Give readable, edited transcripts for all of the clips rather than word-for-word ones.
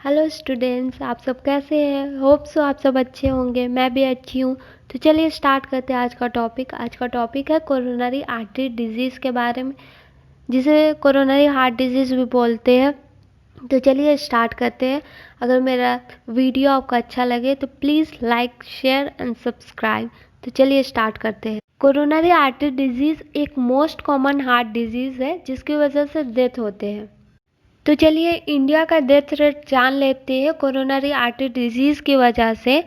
Hello students, आप सब कैसे हैं? होप सो आप सब अच्छे होंगे। मैं भी अच्छी हूँ। तो चलिए स्टार्ट करते हैं आज का टॉपिक। आज का टॉपिक है कोरोनरी आर्टरी डिजीज़ के बारे में, जिसे कोरोनरी हार्ट डिजीज़ भी बोलते हैं। तो चलिए स्टार्ट करते हैं। अगर मेरा वीडियो आपको अच्छा लगे तो please like, share and subscribe. तो चलिए स्टार्ट करते हैं। कोरोनरी आर्टरी डिजीज़ एक मोस्ट कॉमन हार्ट डिजीज़ है जिसकी वजह से डेथ होते हैं। तो चलिए इंडिया का डेथ रेट जान लेते हैं। कोरोनरी आर्टरी डिजीज़ की वजह से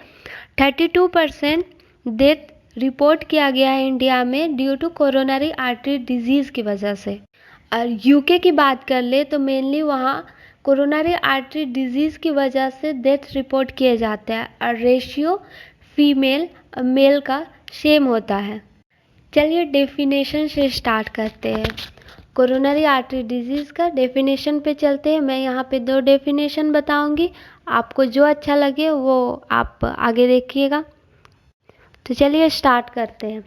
32% डेथ रिपोर्ट किया गया है इंडिया में due to coronary artery disease की वजह से। और यूके की बात कर ले तो मेनली वहाँ कोरोनरी आर्टरी डिजीज़ की वजह से डेथ रिपोर्ट किए जाते हैं और रेशियो फीमेल और मेल का सेम होता है। चलिए डेफिनेशन से स्टार्ट करते हैं। कोरोनरी आर्टरी डिजीज़ का डेफिनेशन पे चलते हैं। मैं यहाँ पे 2 डेफिनेशन बताऊंगी, आपको जो अच्छा लगे वो आप आगे देखिएगा। तो चलिए स्टार्ट करते हैं।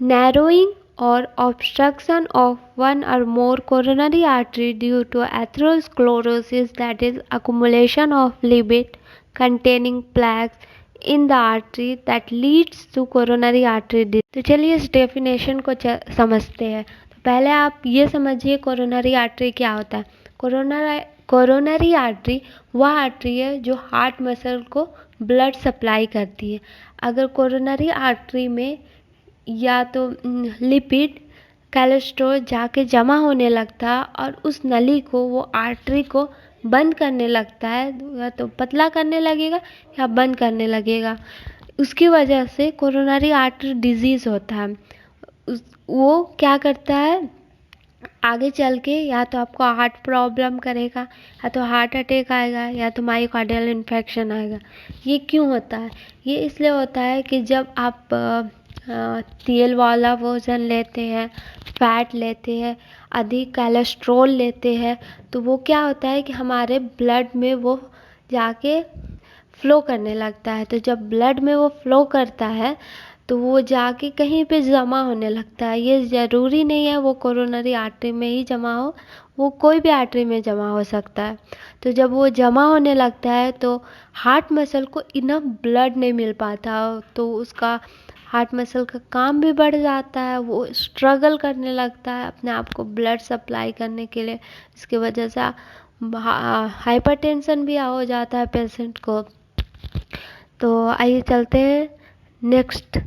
नैरोइंग और obstruction of one or more coronary artery due to atherosclerosis, that is accumulation of lipid containing plaques in the artery that leads to coronary artery disease। तो चलिए इस डेफिनेशन को समझते हैं। तो पहले आप ये समझिए कोरोनरी आर्टरी क्या होता है। कोरोनरी आर्टरी वह आर्टरी है जो हार्ट मसल को ब्लड सप्लाई करती है। अगर कोरोनरी आर्टरी में या तो लिपिड कोलेस्ट्रॉल जाके जमा होने लगता है और उस नली को, वो आर्टरी को बंद करने लगता है, या तो पतला करने लगेगा या बंद करने लगेगा। उसकी वजह से कोरोनरी आर्टरी डिजीज़ होता है। वो क्या करता है, आगे चल के या तो आपको हार्ट प्रॉब्लम करेगा, या तो हार्ट अटैक आएगा, या तो मायोकार्डियल इन्फेक्शन आएगा। ये क्यों होता है? ये इसलिए होता है कि जब आप तेल वाला भोजन लेते हैं, फैट लेते हैं, अधिक कोलेस्ट्रॉल लेते हैं, तो वो क्या होता है कि हमारे ब्लड में वो जाके फ्लो करने लगता है। तो जब ब्लड में वो फ्लो करता है तो वो जाके कहीं पे जमा होने लगता है। ये ज़रूरी नहीं है वो कोरोनरी आर्टरी में ही जमा हो, वो कोई भी आर्टरी में जमा हो सकता है। तो जब वो जमा होने लगता है तो हार्ट मसल को इनफ ब्लड नहीं मिल पाता, तो उसका हार्ट मसल का काम भी बढ़ जाता है। वो स्ट्रगल करने लगता है अपने आप को ब्लड सप्लाई करने के लिए। इसकी वजह से हाइपरटेंशन भी हो जाता है पेशेंट को। तो आइए चलते हैं नेक्स्ट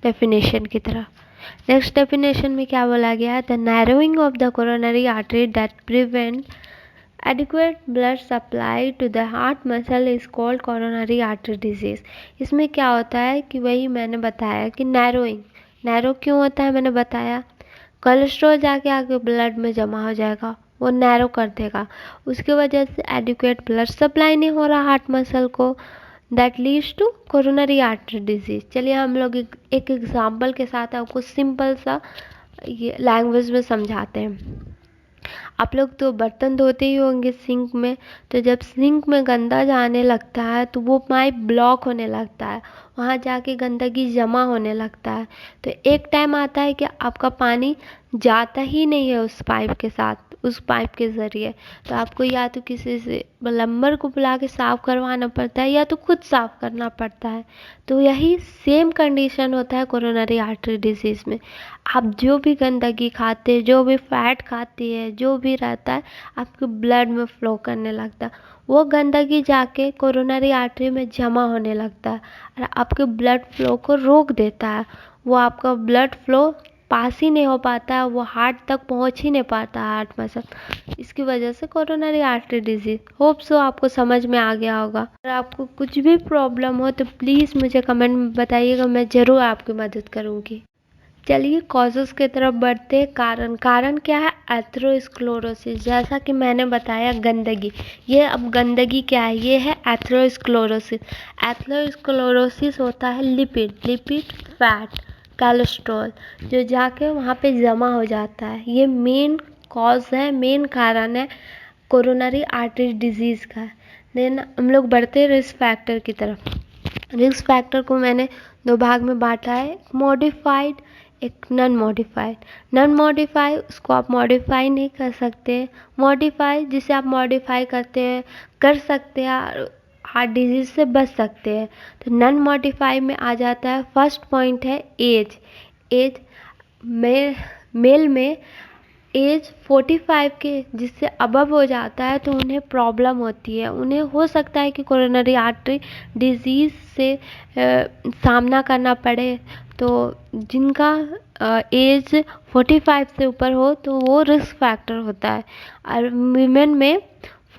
डेफिनेशन की तरफ। नेक्स्ट डेफिनेशन में क्या बोला गया है? The narrowing of the coronary artery that prevent adequate blood supply to the heart muscle is called coronary artery disease। इसमें क्या होता है कि वही मैंने बताया कि नैरो क्यों होता है। मैंने बताया कोलेस्ट्रॉल जाके आगे ब्लड में जमा हो जाएगा, वो नैरो कर देगा। उसकी वजह से एडिक्वेट ब्लड सप्लाई नहीं हो रहा हार्ट मसल को, that leads to coronary artery disease. चलिए हम लोग एक एग्जाम्पल के साथ आपको सिंपल सा ये लैंग्वेज में समझाते हैं। आप लोग तो बर्तन धोते ही होंगे सिंक में। तो जब सिंक में गंदा जाने लगता है तो वो पाइप ब्लॉक होने लगता है, वहाँ जाके गंदगी जमा होने लगता है। तो एक टाइम आता है कि आपका पानी जाता ही नहीं है उस पाइप के साथ, उस पाइप के ज़रिए। तो आपको या तो किसी से प्लम्बर को बुला के साफ़ करवाना पड़ता है या तो खुद साफ़ करना पड़ता है। तो यही सेम कंडीशन होता है कोरोनरी आर्टरी डिजीज़ में। आप जो भी गंदगी खाते हैं, जो भी फैट खाती है, जो भी रहता है आपके ब्लड में फ़्लो करने लगता है। वो गंदगी जाके कोरोनरी आर्टरी में जमा होने लगता है और आपके ब्लड फ्लो को रोक देता है। वो आपका ब्लड फ्लो पास ही नहीं हो पाता है, वो हार्ट तक पहुंच ही नहीं पाता है हार्ट मसल। इसकी वजह से coronary artery disease. Hope so आपको समझ में आ गया होगा। अगर आपको कुछ भी प्रॉब्लम हो तो प्लीज़ मुझे कमेंट में बताइएगा, मैं ज़रूर आपकी मदद करूँगी। चलिए कॉजेज़ की तरफ बढ़ते हैं। कारण क्या है? एथेरोस्क्लेरोसिस। जैसा कि मैंने बताया गंदगी, ये अब गंदगी क्या है? ये है एथेरोस्क्लेरोसिस। एथेरोस्क्लेरोसिस होता है लिपिड फैट कोलेस्ट्रॉल जो जाके वहाँ पे जमा हो जाता है। ये मेन कॉज है, मेन कारण है कोरोनरी आर्टरी डिजीज़ का। देन हम लोग बढ़ते हैं रिस्क फैक्टर की तरफ। रिस्क फैक्टर को मैंने 2 भाग में बांटा है, मॉडिफाइड एक नॉन मॉडिफाई उसको आप मॉडिफाई नहीं कर सकते, मॉडिफाई जिसे आप मॉडिफाई कर सकते हैं और हार्ट डिजीज़ से बच सकते हैं। तो नॉन मॉडिफाई में आ जाता है, फर्स्ट पॉइंट है एज मेल में एज 45 के जिससे अबव हो जाता है तो उन्हें प्रॉब्लम होती है, उन्हें हो सकता है कि कोरोनरी आर्टरी डिजीज़ से सामना करना पड़े। तो जिनका एज 45 से ऊपर हो तो वो रिस्क फैक्टर होता है, और वीमेन में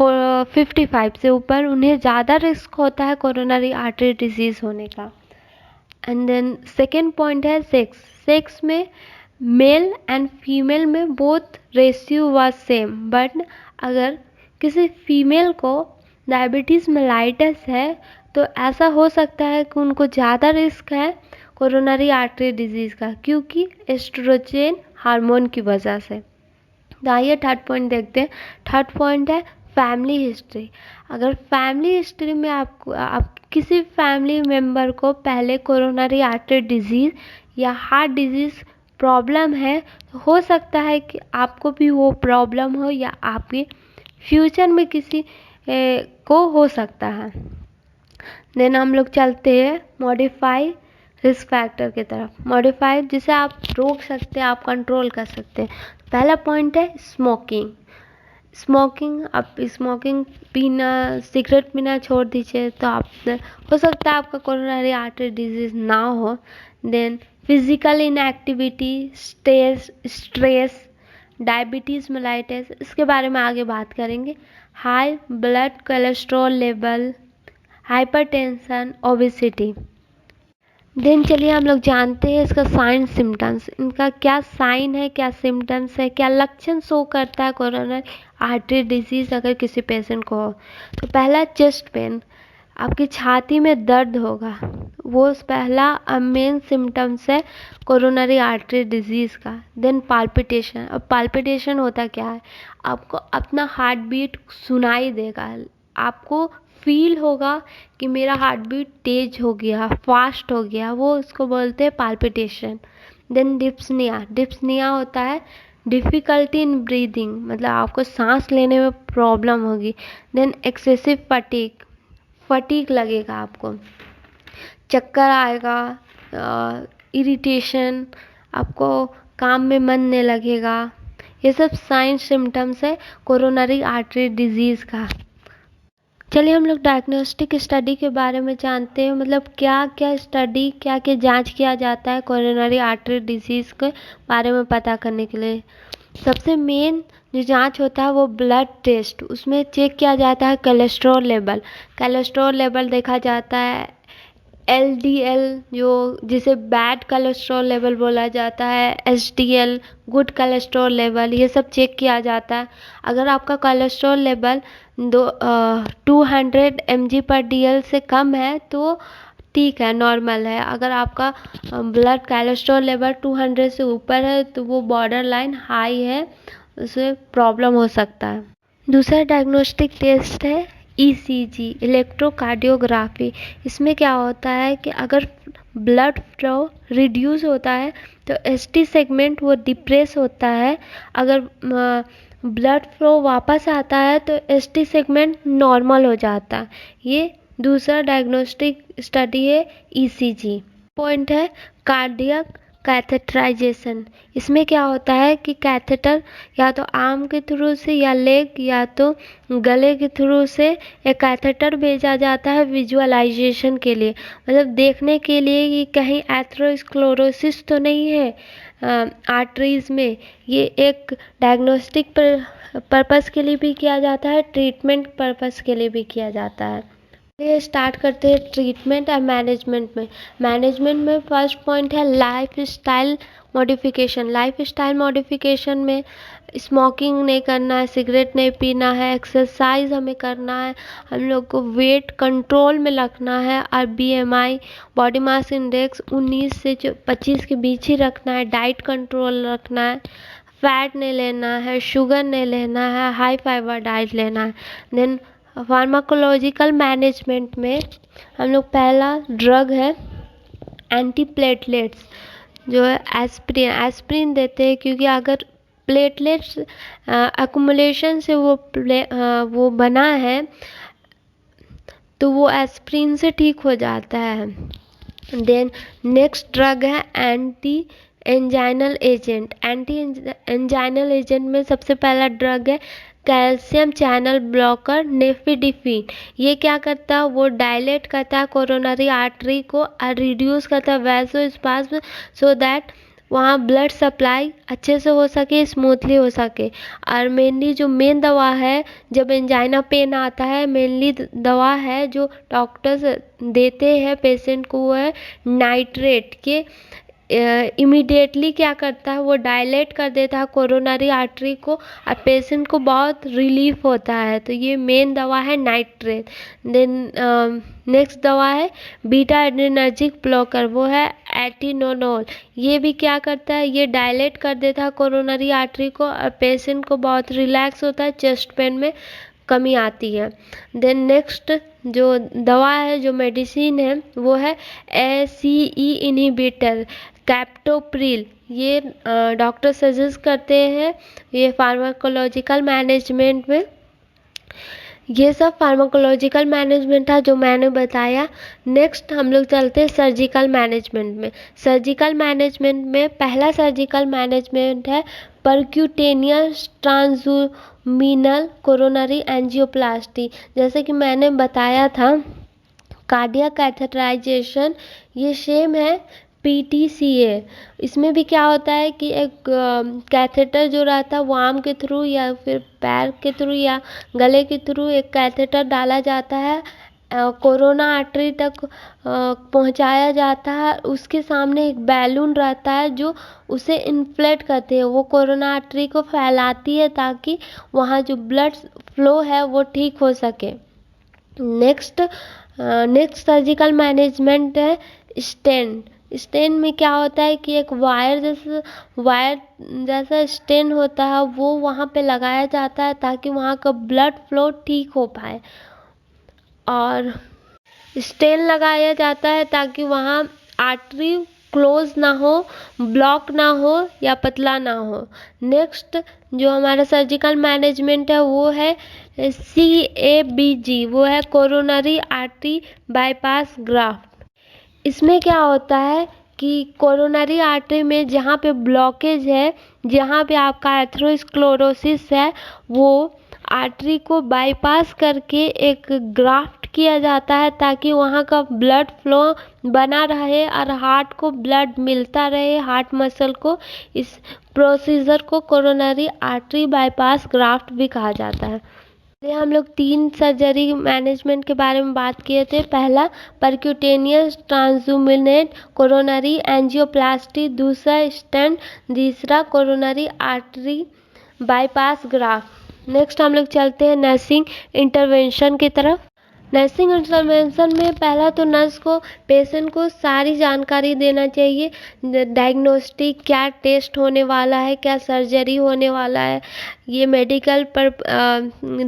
55 से ऊपर उन्हें ज़्यादा रिस्क होता है कोरोनरी आर्टरी डिजीज़ होने का। एंड देन सेकेंड पॉइंट है सेक्स में मेल एंड फीमेल में both ratio was same, but अगर किसी फीमेल को डायबिटीज़ मेलाइटस है तो ऐसा हो सकता है कि उनको ज़्यादा रिस्क है कोरोनरी आर्टरी डिजीज़ का, क्योंकि एस्ट्रोजन हार्मोन की वजह से। तो आइए थर्ड पॉइंट देखते हैं। थर्ड पॉइंट है फैमिली हिस्ट्री। अगर फैमिली हिस्ट्री में आप किसी फैमिली मेम्बर को पहले कोरोनरी आर्टरी डिजीज़ या हार्ट डिजीज़ प्रॉब्लम है तो हो सकता है कि आपको भी वो प्रॉब्लम हो या आपके फ्यूचर में किसी को हो सकता है। देन हम लोग चलते हैं मॉडिफाई रिस्क फैक्टर की तरफ। मॉडिफाई जिसे आप रोक सकते हैं, आप कंट्रोल कर सकते हैं। पहला पॉइंट है स्मोकिंग। आप स्मोकिंग पीना, सिगरेट पीना छोड़ दीजिए तो आप हो सकता है आपका कोरोनरी आर्टरी डिजीज़ ना हो। Then physical inactivity, stress, diabetes mellitus, इसके बारे में आगे बात करेंगे। High blood cholesterol level, hypertension, obesity. Then चलिए हम लोग जानते हैं इसका साइन सिम्टम्स, इनका क्या साइन है, क्या सिम्टम्स है, क्या लक्षण शो करता है कोरोनरी आर्टरी डिजीज़ अगर किसी पेशेंट को हो। तो पहला चेस्ट पेन, आपकी छाती में दर्द होगा, वो पहला मेन सिम्टम्स है कोरोनरी आर्टरी डिजीज़ का। Then palpitation. अब पाल्पिटेशन होता क्या है, आपको अपना हार्ट बीट सुनाई देगा, आपको फील होगा कि मेरा हार्ट बीट तेज हो गया, फास्ट हो गया, वो उसको बोलते हैं पाल्पिटेशन। देन डिप्सनिया होता है डिफ़िकल्टी इन ब्रीदिंग, मतलब आपको सांस लेने में प्रॉब्लम होगी। देन एक्सेसिव फटीग लगेगा, आपको चक्कर आएगा, इरिटेशन, आपको काम में मन नहीं लगेगा। ये सब साइन सिम्टम्स है कोरोनरी आर्टरी डिजीज़ का। चलिए हम लोग डायग्नोस्टिक स्टडी के बारे में जानते हैं, मतलब क्या क्या जांच किया जाता है कोरोनरी आर्टरी डिजीज़ के बारे में पता करने के लिए। सबसे मेन जो जांच होता है वो ब्लड टेस्ट, उसमें चेक किया जाता है कोलेस्ट्रॉल लेवल देखा जाता है। LDL जो जिसे बैड कोलेस्ट्रॉल लेवल बोला जाता है, HDL गुड कोलेस्ट्रॉल लेवल, ये सब चेक किया जाता है। अगर आपका कोलेस्ट्रॉल लेवल 200 mg/dl से कम है तो ठीक है, नॉर्मल है। अगर आपका ब्लड कोलेस्ट्रॉल लेवल 200 से ऊपर है तो वो बॉर्डर लाइन हाई है, उससे प्रॉब्लम हो सकता है। दूसरा डायग्नोस्टिक टेस्ट है ECG, इलेक्ट्रोकार्डियोग्राफी। इसमें क्या होता है कि अगर ब्लड फ्लो रिड्यूस होता है तो ST सेगमेंट वो डिप्रेस होता है, अगर ब्लड फ्लो वापस आता है तो ST सेगमेंट नॉर्मल हो जाता है। ये दूसरा डायग्नोस्टिक स्टडी है ECG। पॉइंट है कार्डियक कैथेटराइजेशन। इसमें क्या होता है कि कैथेटर या तो आर्म के थ्रू से या लेग या तो गले के थ्रू से एक कैथेटर भेजा जाता है विजुअलाइजेशन के लिए, मतलब देखने के लिए कि कहीं एथेरोस्क्लेरोसिस तो नहीं है आर्टरीज में। ये एक डायग्नोस्टिक पर्पस के लिए भी किया जाता है, ट्रीटमेंट पर्पस के लिए भी किया जाता है। ये स्टार्ट करते हैं ट्रीटमेंट और मैनेजमेंट में फर्स्ट पॉइंट है लाइफ स्टाइल मॉडिफिकेशन में स्मोकिंग नहीं करना है, सिगरेट नहीं पीना है, एक्सरसाइज हमें करना है, हम लोग को वेट कंट्रोल में रखना है, और BMI बॉडी मास इंडेक्स 19 से 25 के बीच ही रखना है, डाइट कंट्रोल रखना है, फैट नहीं लेना है, शुगर नहीं लेना है, हाई फाइबर डाइट लेना है। देन फार्माकोलॉजिकल मैनेजमेंट में हम लोग पहला ड्रग है एंटीप्लेटलेट्स, जो है एस्प्रिन एस्प्रिन देते हैं, क्योंकि अगर प्लेटलेट्स एक्युमुलेशन से वो बना है तो वो एस्प्रिन से ठीक हो जाता है। देन नेक्स्ट ड्रग है anti anginal agent. Anti anginal agent में सबसे पहला ड्रग है कैल्शियम चैनल ब्लॉकर नेफिडिफिन। ये क्या करता है, वो डायलेट करता है कोरोनरी आर्टरी को और रिड्यूस करता है वैसोस्पाज्म, सो दैट वहाँ ब्लड सप्लाई अच्छे से हो सके, स्मूथली हो सके। और मेनली जो मेन दवा है जब एंजाइना पेन आता है, मेनली दवा है जो डॉक्टर्स देते हैं पेशेंट को, वो है नाइट्रेट के। इमीडिएटली क्या करता है, वो डायलेट कर देता है कोरोनरी आर्टरी को और पेशेंट को बहुत रिलीफ होता है। तो ये मेन दवा है नाइट्रेट। देन नेक्स्ट दवा है बीटा एड्रेनर्जिक ब्लॉकर, वो है एटिनोनोल। ये भी क्या करता है, ये डायलेट कर देता है कोरोनरी आर्टरी को और पेशेंट को बहुत रिलैक्स होता है, चेस्ट पेन में कमी आती है। देन नेक्स्ट जो दवा है, जो मेडिसिन है, वो है ACE इनहिबिटर कैप्टोप्रिल। ये डॉक्टर सजेस्ट करते हैं ये फार्माकोलॉजिकल मैनेजमेंट में। ये सब फार्माकोलॉजिकल मैनेजमेंट था जो मैंने बताया। नेक्स्ट हम लोग चलते हैं सर्जिकल मैनेजमेंट में। सर्जिकल मैनेजमेंट में पहला सर्जिकल मैनेजमेंट है परक्यूटेनियस ट्रांसल्यूमिनल कोरोनरी एंजियोप्लास्टी। जैसे कि मैंने बताया था कार्डियक कैथेटराइजेशन, ये सेम है PTCA। इसमें भी क्या होता है कि एक कैथेटर जो रहता है वो आर्म के थ्रू या फिर पैर के थ्रू या गले के थ्रू एक कैथेटर डाला जाता है, कोरोना आर्टरी तक पहुंचाया जाता है। उसके सामने एक बैलून रहता है जो उसे इन्फ्लेट करते हैं, वो कोरोना आर्टरी को फैलाती है ताकि वहाँ जो ब्लड फ्लो है वो ठीक हो सके। नेक्स्ट सर्जिकल मैनेजमेंट है स्टेंट। स्टेन में क्या होता है कि एक वायर जैसा स्टेन होता है, वो वहाँ पे लगाया जाता है ताकि वहाँ का ब्लड फ्लो ठीक हो पाए। और स्टेन लगाया जाता है ताकि वहाँ आर्टरी क्लोज ना हो, ब्लॉक ना हो या पतला ना हो। नेक्स्ट जो हमारा सर्जिकल मैनेजमेंट है वो है CABG, वो है कोरोनरी आर्टरी बाईपास ग्राफ्ट। इसमें क्या होता है कि कोरोनरी आर्टरी में जहाँ पे ब्लॉकेज है, जहाँ पे आपका एथेरोस्क्लेरोसिस है, वो आर्टरी को बाईपास करके एक ग्राफ्ट किया जाता है ताकि वहाँ का ब्लड फ्लो बना रहे और हार्ट को ब्लड मिलता रहे, हार्ट मसल को। इस प्रोसीजर को कोरोनरी आर्टरी बाईपास ग्राफ्ट भी कहा जाता है। हम लोग 3 सर्जरी मैनेजमेंट के बारे में बात किए थे। पहला परक्यूटेनियस ट्रांसल्यूमिनेट कोरोनरी एंजियोप्लास्टी, दूसरा स्टेंट, तीसरा coronary artery bypass graft. Next हम लोग चलते हैं नर्सिंग इंटरवेंशन की तरफ। नर्सिंग इंटरवेंशन में पहला तो नर्स को पेशेंट को सारी जानकारी देना चाहिए, डायग्नोस्टिक क्या टेस्ट होने वाला है, क्या सर्जरी होने वाला है, ये मेडिकल पर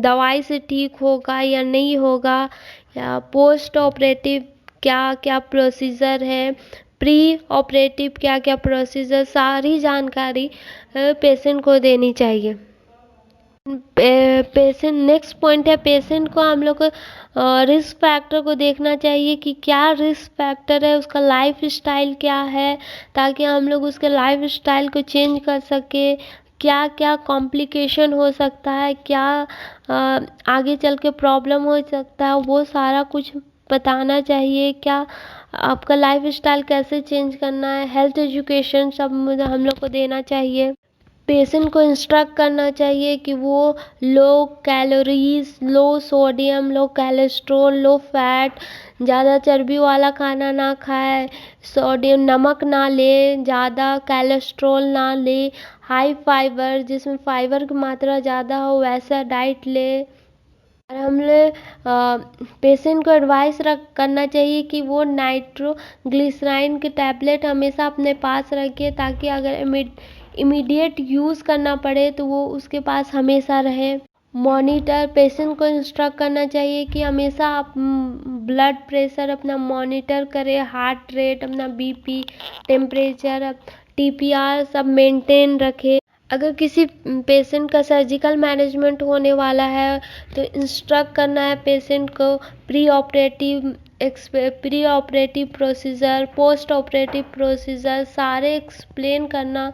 दवाई से ठीक होगा या नहीं होगा, या पोस्ट ऑपरेटिव क्या क्या प्रोसीजर है, प्री ऑपरेटिव क्या क्या प्रोसीजर, सारी जानकारी पेशेंट को देनी चाहिए। पेशेंट नेक्स्ट पॉइंट है, पेशेंट को हम लोग को रिस्क फैक्टर को देखना चाहिए कि क्या रिस्क फैक्टर है, उसका लाइफ स्टाइल क्या है, ताकि हम लोग उसके लाइफ स्टाइल को चेंज कर सके। क्या क्या कॉम्प्लिकेशन हो सकता है, क्या आगे चल के प्रॉब्लम हो सकता है, वो सारा कुछ बताना चाहिए। क्या आपका लाइफ स्टाइल कैसे चेंज करना है, हेल्थ एजुकेशन सब हम लोग को देना चाहिए। पेशेंट को इंस्ट्रक्ट करना चाहिए कि वो लो कैलोरीज, लो सोडियम, लो कोलेस्ट्रॉल, लो फैट, ज़्यादा चर्बी वाला खाना ना खाए, सोडियम नमक ना ले, ज़्यादा कोलेस्ट्रॉल ना ले, हाई फाइबर जिसमें फाइबर की मात्रा ज़्यादा हो वैसा डाइट ले। और हम लोग पेशेंट को एडवाइस करना चाहिए कि वो नाइट्रोग्लिसराइन के टैबलेट हमेशा अपने पास रखे ताकि अगर इमीडिएट यूज़ करना पड़े तो वो उसके पास हमेशा रहे। मॉनिटर पेशेंट को इंस्ट्रक्ट करना चाहिए कि हमेशा आप ब्लड प्रेशर अपना मॉनिटर करें, हार्ट रेट, अपना बीपी, टेम्परेचर, टीपीआर सब मेंटेन रखें। अगर किसी पेशेंट का सर्जिकल मैनेजमेंट होने वाला है तो इंस्ट्रक्ट करना है पेशेंट को pre operative procedure, post operative procedure सारे एक्सप्लेन करना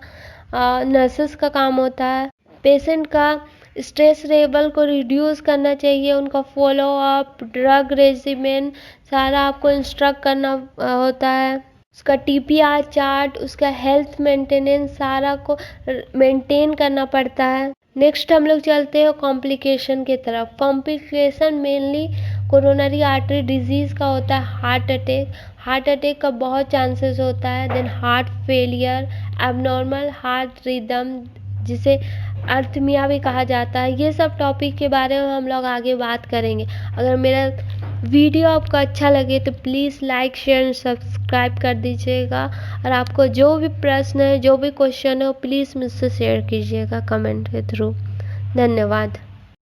नर्सेस का काम होता है। पेशेंट का स्ट्रेस लेवल को रिड्यूस करना चाहिए, उनका फॉलो अप, ड्रग रेजिमेन सारा आपको इंस्ट्रक्ट करना होता है। उसका टीपीआर चार्ट, उसका हेल्थ मेंटेनेंस सारा को मेंटेन करना पड़ता है। नेक्स्ट हम लोग चलते हैं कॉम्प्लिकेशन की तरफ। Complication mainly coronary artery disease का होता है। हार्ट अटैक का बहुत चांसेस होता है। Then heart failure, abnormal heart rhythm जिसे अर्थमिया भी कहा जाता है। ये सब टॉपिक के बारे में हम लोग आगे बात करेंगे। अगर मेरा वीडियो आपको अच्छा लगे तो please like, share and subscribe कर दीजिएगा। और आपको जो भी प्रश्न है, जो भी क्वेश्चन है, प्लीज़ मुझसे शेयर कीजिएगा कमेंट के थ्रू। धन्यवाद।